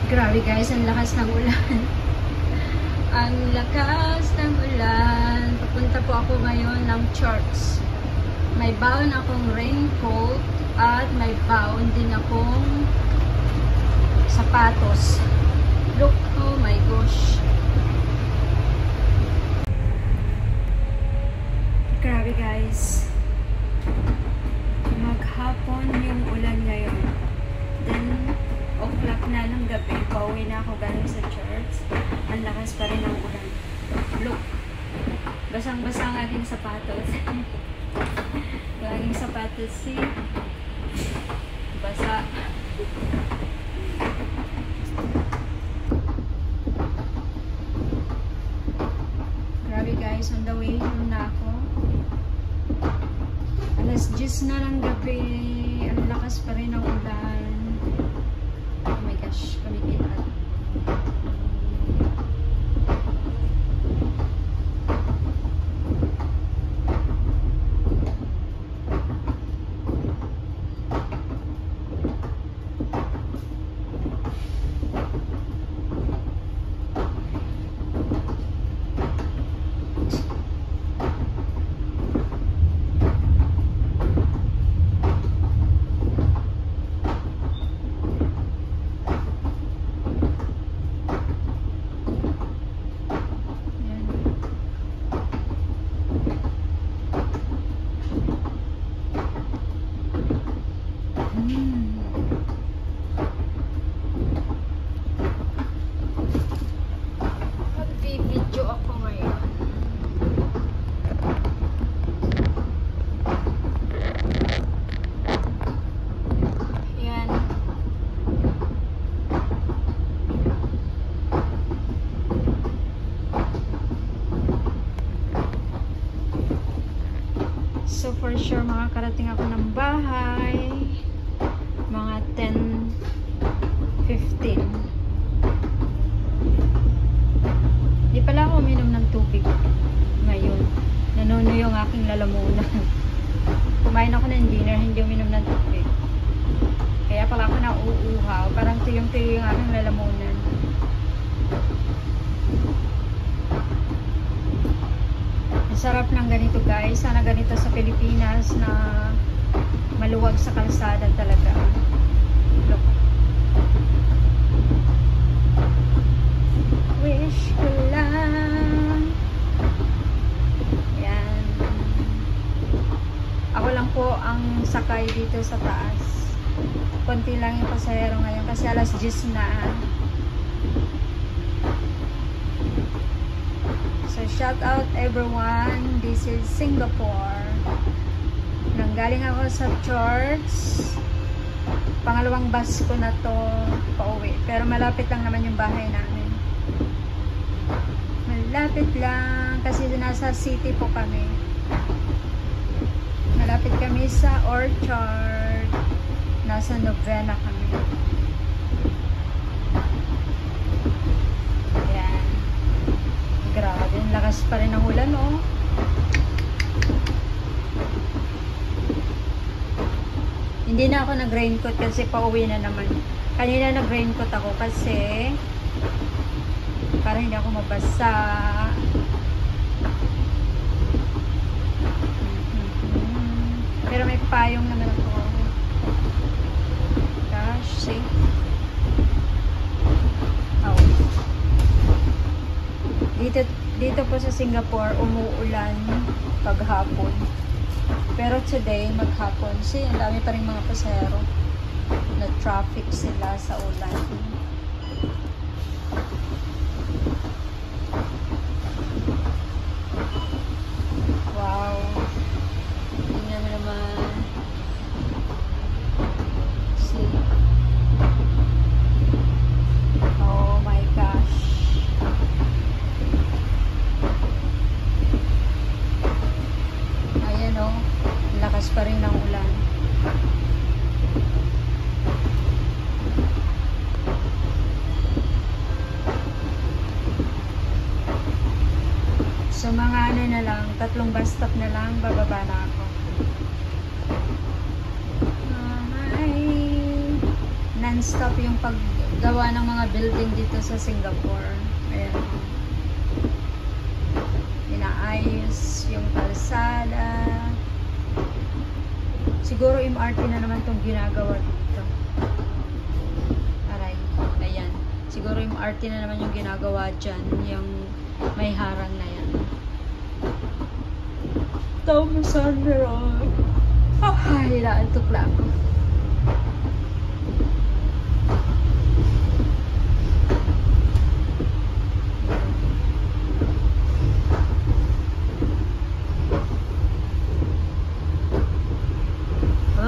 Grabe guys, ang lakas ng ulan. Ang lakas ng ulan. Papunta po ako ngayon ng church. May baon akong raincoat at may baon din akong sapatos. Look, oh my gosh. Grabe guys. Maghapon yung ulan ngayon. Then, o'clock na ng gabi. Pauwi na ako galing sa church. Ang lakas pa rin ng ulan. Look. Basang-basa ang aking sapatos. Yung aking sapatos, see? Basa. Grabe guys, on the way home na ako. Alas 10 na ng gabi. Ang lakas pa rin ng ulan. Oh my gosh, pamikitan. Mag-video ako ngayon. Yan. So for sure makakarating ako ng bahay mga 10:15. Di pala ako uminom ng tubig ngayon. Nanuno yung aking lalamunan. Kumain ako ng dinner, hindi uminom ng tubig. Kaya pala ako nauuhaw. Parang tuyong-tuyo yung aking lalamunan. Ang sarap ng ganito guys. Sana ganito sa Pilipinas na maluwag sa kalsada talaga. Look. Wish ko lang. Yan. Ako lang po ang sakay dito sa taas. Konti lang yung pasahero ngayon kasi alas 10 na. So shout out everyone. This is Singapore. Nanggaling ako sa church. Pangalawang bus ko na to pauwi. Pero malapit lang naman yung bahay namin. Malapit lang kasi nasa city po kami. Malapit kami sa Orchard. Nasa Novena kami. Ayan. Grabe, ang lakas pa rin ng ulan, oh. Hindi na ako nag-raincoat kasi pauwi na naman. Kanina nag-raincoat ako kasi para hindi ako mabasa. Pero may payong naman ako. Gosh, see? Oh. Dito po sa Singapore, umuulan paghapon. Pero today, maghapon. See, ang dami pa rin mga pasahero. Na-traffic sila sa ulan. Wow. Tingnan mo naman. See? Oh my gosh. Ayan oh. Lakas pa rin ng ulan. So mga ano na lang, 3 bus stop na lang, bababa na ako. Hi! non-stop yung paggawa ng mga building dito sa Singapore. Ayan. Inaayos yung kalsada. Siguro MRT na naman itong ginagawa dito. Aray. Ayan. Siguro MRT na naman yung ginagawa dyan. Yung may harang na yan. Thomas Road. Ay, naantok na ako.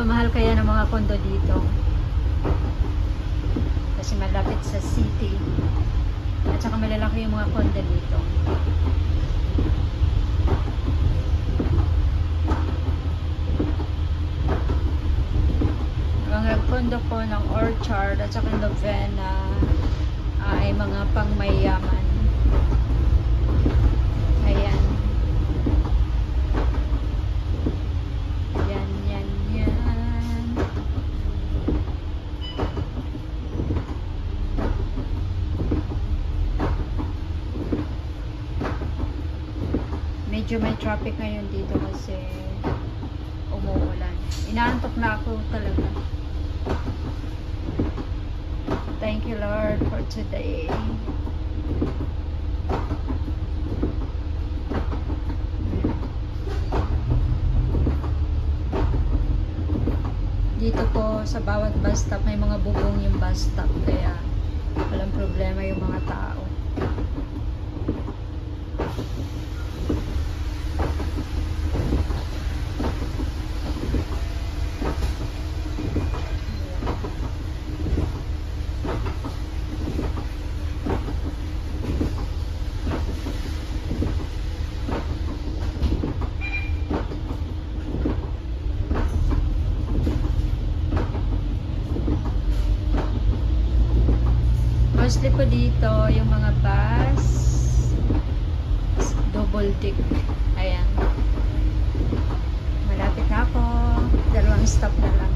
Mahal kaya ng mga kondo dito. Kasi malapit sa city. At saka malalaki yung mga kondo dito. Mga kondo po ng Orchard at saka Novena ay mga pangmayaman. Ayan. Medyo may traffic ngayon dito kasi umuulan. Inaantok na ako talaga. Thank you Lord for today. Dito po sa bawat bus stop may mga bubong yung bus stop kaya walang problema yung mga tao. Mostly po dito yung mga bus double deck. Ayan. Malapit na ako. 2 stop na lang.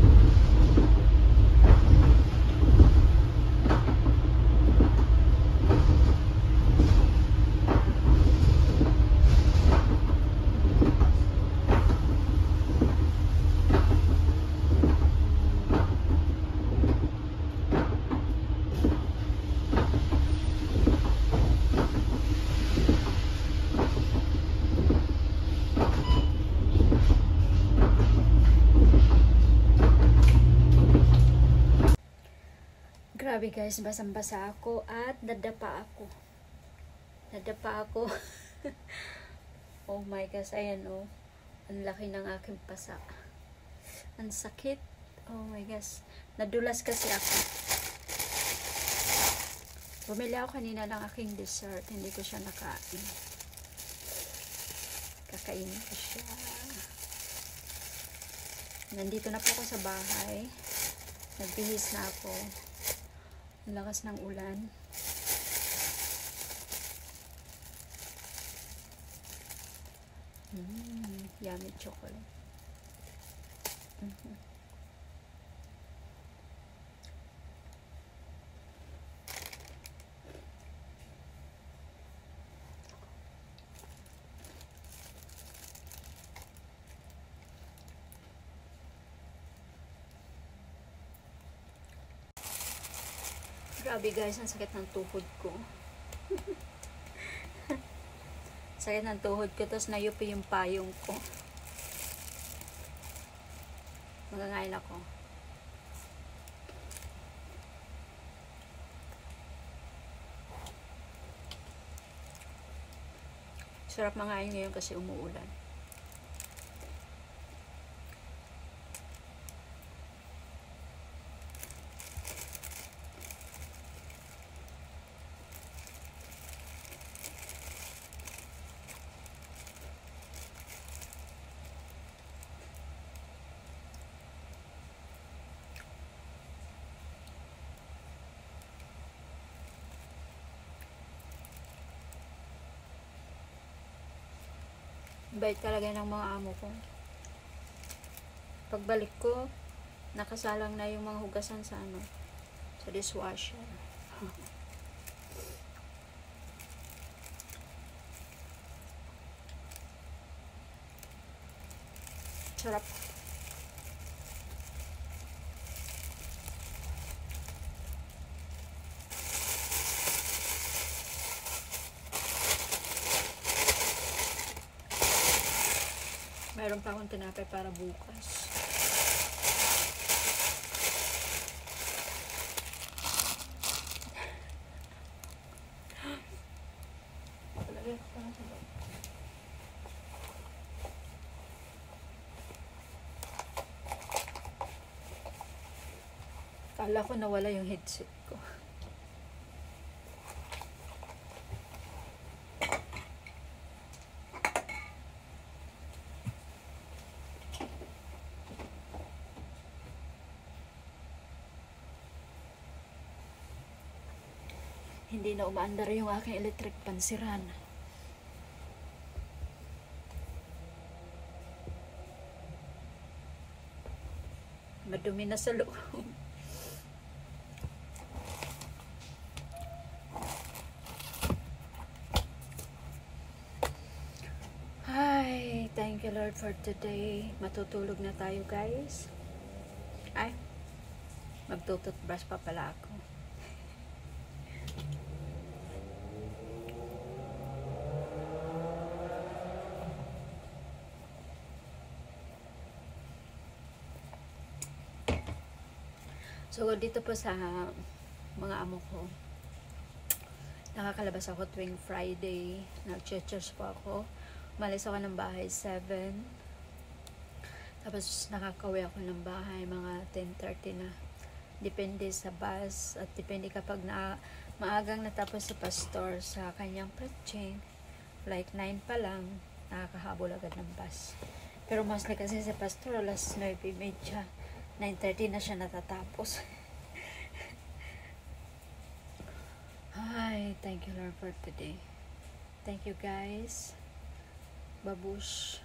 Grabe guys, basang-basa ako at nadapa ako. Oh my gosh, ayan oh. Ang laki ng aking pasa. Ang sakit. Oh my gosh. Nadulas kasi ako. Bumili ako kanina ng aking dessert. Hindi ko siya nakain. Kakainin ko siya. Nandito na po ako sa bahay. Nagbihis na ako. Ang lakas ng ulan. Yummy chocolate. Grabe guys, ang sakit ng tuhod ko. Sakit ng tuhod ko, tapos nayupi yung payong ko. Magangain ako. Sarap mangain ngayon kasi umuulan. Bait talaga ng mga amo ko. Pagbalik ko, nakasalang na yung mga hugasan sa ano, sa dishwasher. Sarap. Mayroon pa akong tinapay para bukas. Kala ko nawala yung headset ko. Hindi na umaandar yung aking electric pan, sira na. Madumi na sa loob. Hi, thank you Lord for today. Matutulog na tayo guys. Ay, magtututbrush pa pala ako. So, dito po sa mga amo ko, nakakalabas ako tuwing Friday. Nag-church po ako. Umalis ako ng bahay 7. Tapos, nakakauwi ako ng bahay mga 10:30 na. Depende sa bus at depende kapag maagang natapos si pastor sa kanyang preaching. Like 9 pa lang, nakakahabol agad ng bus. Pero mostly kasi si pastor, alas 9:30. 9:30 na siya natatapos. Hi, thank you Lord for today. Thank you guys. Babush.